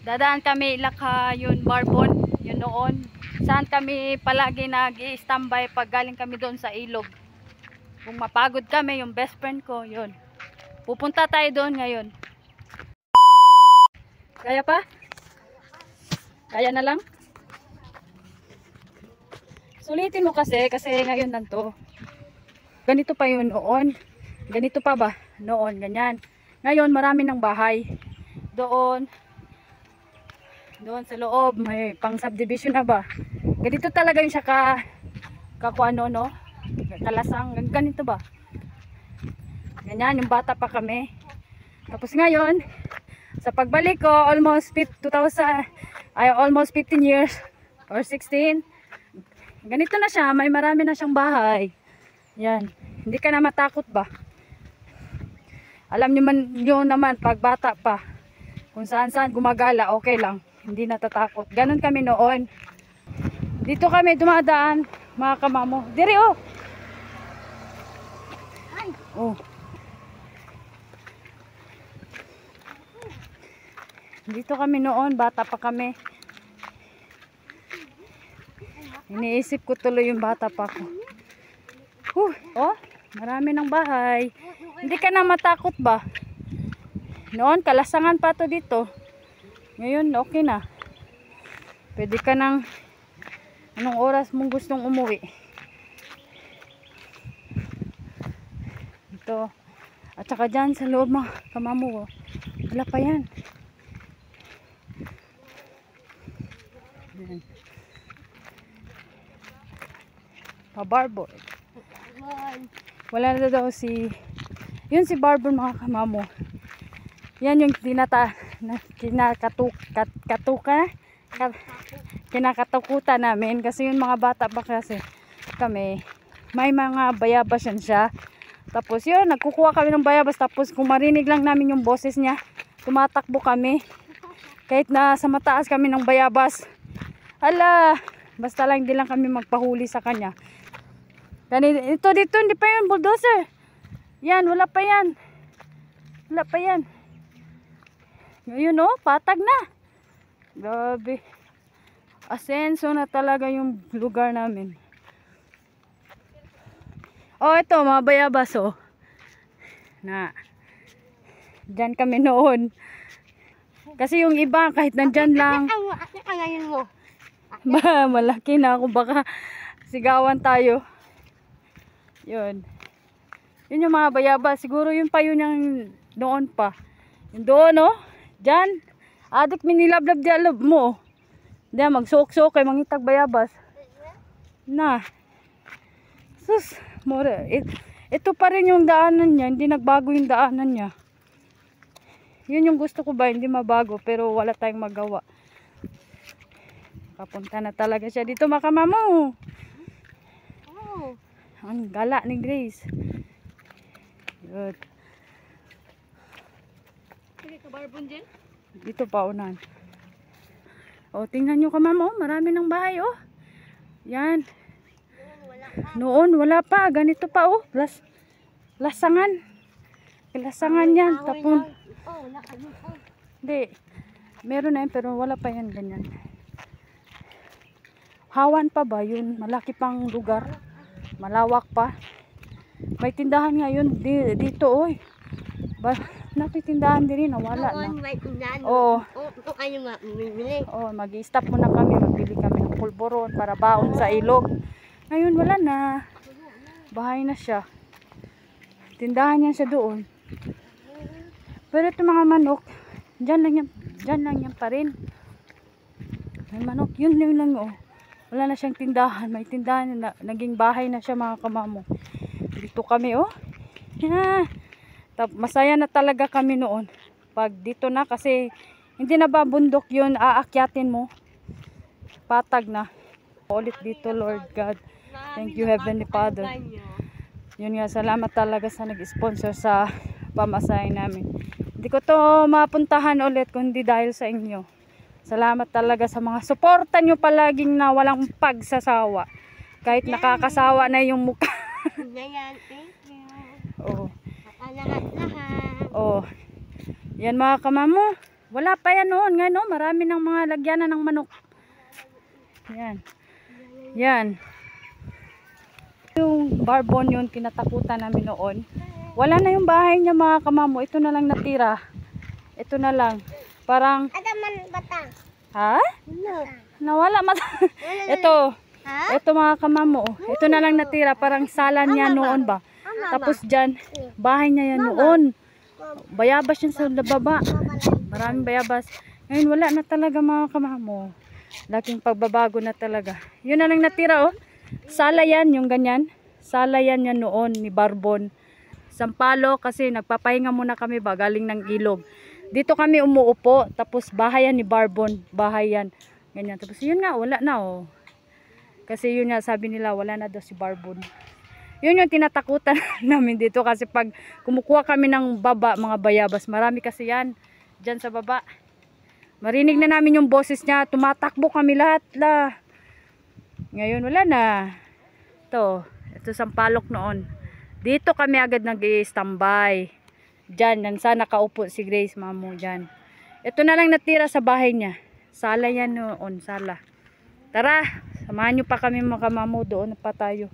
Dadaan kami Ilakha, yun Barbon, yun noon. Saan kami palagi nag-i-standby pag galing kami doon sa ilog. Kung mapagod kami, yung best friend ko, yun. Pupunta tayo doon ngayon. Kaya pa? Kaya na lang? Sulitin mo kasi ngayon nanto. Ganito pa yun noon. Ganito pa ba? Noon, ganyan. Ngayon, marami ng bahay. Doon sa loob, may pang subdivision na ba? Ganito talaga yung siya kakuano, no? Kalasang, ganito ba? Ganyan, yung bata pa kami. Tapos ngayon, sa pagbalik ko, almost 15 years or 16. Ganito na siya, may marami na siyang bahay. Yan, hindi ka na matakot ba? Alam niyo naman, pag bata pa, kung saan gumagala, okay lang. Hindi natatakot. Ganon kami noon. Dito kami dumadaan, mga kamamo. Diri, oh! Oh. Dito kami noon, bata pa kami. Iniisip ko tuloy yung bata pa ko. Oh, marami ng bahay. Hindi ka na matakot ba? Noon, kalasangan pa to dito. Ngayon, okay na. Pwede ka nang anong oras mong gustong umuwi. Ito. At saka dyan sa loob mga kamamo. Wala pa yan. Yan. Pa-Barbon. Wala na daw si yun si Barbon mga kamamo. Yan yung kinakatakutan namin kasi yung mga bata pa kasi kami may mga bayabas yan siya. Tapos yun, nagkukuha kami ng bayabas, tapos kung marinig lang namin yung boses niya, tumatakbo kami kahit na sa mataas kami ng bayabas. Hala, basta lang hindi lang kami magpahuli sa kanya. Ito dito, hindi pa yun bulldozer. Yan, wala pa yan. Wala pa yan. Ngayon, oh, patag na. Grabe. Asenso na talaga yung lugar namin. Oh, ito, mga bayabas, oh. Na. Diyan kami noon. Kasi yung iba, kahit nandyan lang. Ba, malaki na ako. Baka sigawan tayo. Yun. Yun yung mga bayabas. Siguro yun pa yun yung noon pa. Yung doon, oh. Diyan. Adik minilablab di alab mo. Diyan, magsok-sok kay mangitag bayabas. Na. Sus, more. Ito pa rin yung daanan niya. Hindi nagbago yung daanan niya. Yun yung gusto ko ba. Hindi mabago. Pero wala tayong magawa. Papunta na talaga siya dito, makamamo. Oh. Ang gala ni Grace. Good. Sige ka Barbon dyan? Dito pa unan. O, tingnan nyo kamamo. Marami ng bahay, oh. Yan. Noon, wala pa. Ganito pa, oh. Lasangan. Lasangan yan. Tapon. Hindi. Meron na yan, pero wala pa yan. Ganyan. Hawan pa ba? Yun. Malaki pang lugar. Malawak pa. May tindahan ngayon dito, oy. Nakitindahan din rin. Nawala na. Oo. Oh, mag-i-stop muna kami. Magbili kami ng pulboron para baon sa ilog. Ngayon wala na. Bahay na siya. Tindahan niya siya doon. Pero ito mga manok, dyan lang yan pa rin. May manok, yun lang, oh. Wala na siyang tindahan. May tindahan na naging bahay na siya mga kamamo. Dito kami, oh. Yeah. Masaya na talaga kami noon. Pag dito na kasi hindi na ba bundok yun, aakyatin mo. Patag na. Ulit dito, Lord God. Thank you, Heavenly Father. Yun nga, salamat talaga sa nag-sponsor sa pamasahe namin. Hindi ko to mapuntahan ulit kung hindi dahil sa inyo. Salamat talaga sa mga suporta nyo palaging na walang pagsasawa. Kahit nakakasawa na yung mukha. Oh. Oh. Yan mga kamamo. Wala pa yan noon. Ngayon, no? Marami ng mga lagyanan ng manok. Yan. Yan. Yung barbon yun, kinatakutan namin noon. Wala na yung bahay niya mga kamamo. Ito na lang natira. Ito na lang. Parang... Adaman bata. Ha? No. Nawala mata. Ito. Ito mga kamamo. Ito na lang natira. Parang sala niya noon ba. Tapos dyan, bahay niya yan noon. Bayabas yun sa baba. Maraming bayabas. Ngayon wala na talaga mga kamamo. Laking pagbabago na talaga. Yun na lang natira oh. Sala yan, yung ganyan. Sala yan yan noon ni Barbon. Sampalo kasi nagpapahinga muna kami ba galing ng ilog. Dito kami umuupo. Tapos bahay yan ni Barbon. Bahay yan. Ganyan. Tapos yun nga, wala na oh. Kasi yun nga, sabi nila wala na daw si Barbon. Yun yung tinatakutan namin dito. Kasi pag kumukuha kami ng baba, mga bayabas. Marami kasi yan. Dyan sa baba. Marinig na namin yung boses niya. Tumatakbo kami lahat lah. Ngayon wala na. Ito sampalok noon. Dito kami agad nag-i-standby. Diyan, sana nakaupo si Grace mamo diyan. Ito na lang natira sa bahay niya. Sala yan noon, sala. Tara, samahan niyo pa kami mga mamo, doon pa tayo.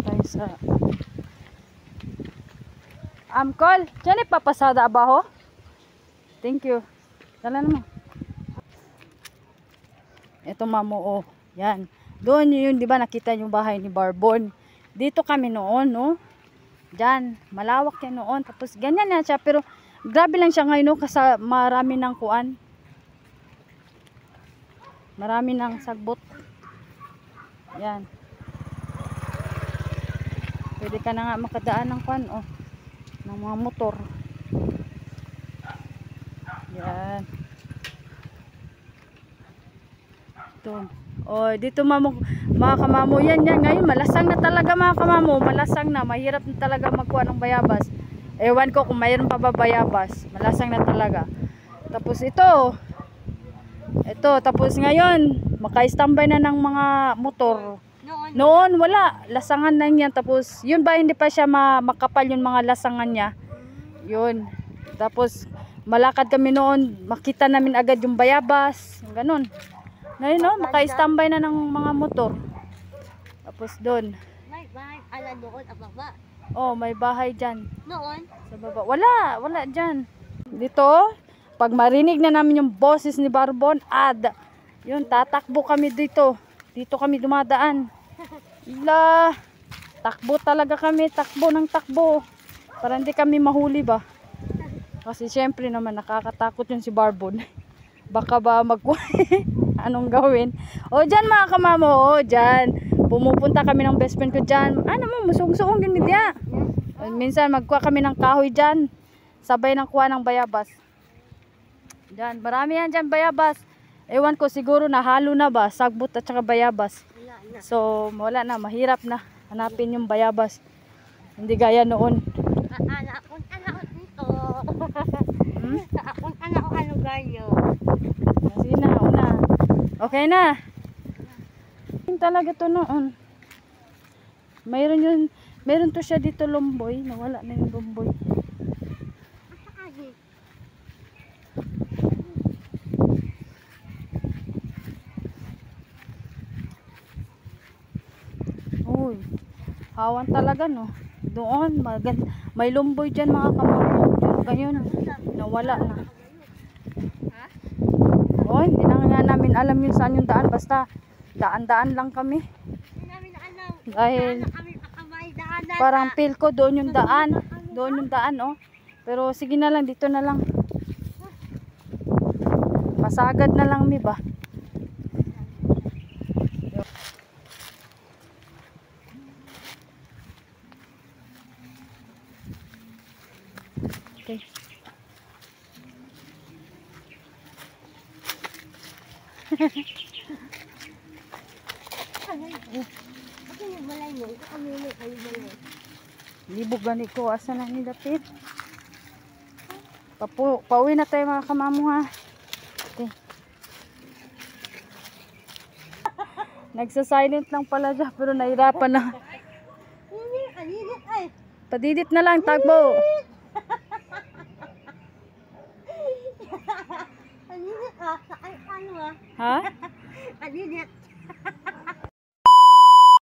Tayo sa Amkol, dyan ipapasada abaho? Thank you. Dala naman. Ito mamo, oh. Yan. Doon yun, di ba nakita yung bahay ni Barbon. Dito kami noon, no? Dyan. Malawak yan noon. Tapos ganyan na siya. Pero grabe lang siya ngayon, no? Kasi marami ng kuan. Marami ng sagbot. Yan. Pwede ka na nga makadaan ng kuan, oh. Ng mga motor. Yan. Ito. Oh, dito mga kamamo yan ngayon malasang na talaga mga kamamo, malasang na, mahirap na talaga magkuha ng bayabas. Ewan ko kung mayroon pa ba bayabas. Malasang na talaga. Tapos ito tapos ngayon maka-standby na ng mga motor. Noon wala, lasangan lang yan. Tapos yun ba hindi pa siya makapal yung mga lasangan niya. Yun. Tapos malakad kami noon, makita namin agad yung bayabas, ganun. Ngayon no, maka-standby na ng mga motor. Tapos doon. May bahay ala doon sa baba. Oh, may bahay diyan. Noon? Sa baba. Wala diyan. Dito, pag marinig na namin yung boses ni Barbon, yun, tatakbo kami dito. Dito kami dumadaan. Takbo talaga kami, takbo ng takbo. Para hindi kami mahuli ba. Kasi syempre naman nakakatakot yun si Barbon. Baka ba anong gawin? O dyan mga kamamo, o dyan. Pumupunta kami ng best friend ko dyan. Ano mo, musong-suong ganyan diya. Minsan magkuha kami ng kahoy dyan. Sabay ng kuha ng bayabas. Dyan, marami yan dyan bayabas. Ewan ko siguro nahalo na ba, sagbot at saka bayabas. So wala na, mahirap na hanapin yung bayabas. Hindi gaya noon. Sige na, una. Okay na. Talaga to noon. Mayroon to siya dito lumboy, nawala na yung lumboy. Uy, hawan talaga no. Doon, may lumboy dyan mga kamamo. Ngayon, nawala na. Oh, hindi na nga namin alam yun saan yung daan. Basta, daan-daan lang kami. Dahil, parang feel ko doon yung daan. Doon yung daan, oh. Pero sige na lang, dito na lang. Pasagad na lang, mi ba? Okay. Libog gani ko, asa na ni dapit. Pauwi na tayo mga kamamo ha. Okay. Nagsa-silent lang pala siya pero nahirapan na. Kanilip ay. Padidit na lang, tagbo. Kanilip ah. Ano ah. Ha? Kanilip.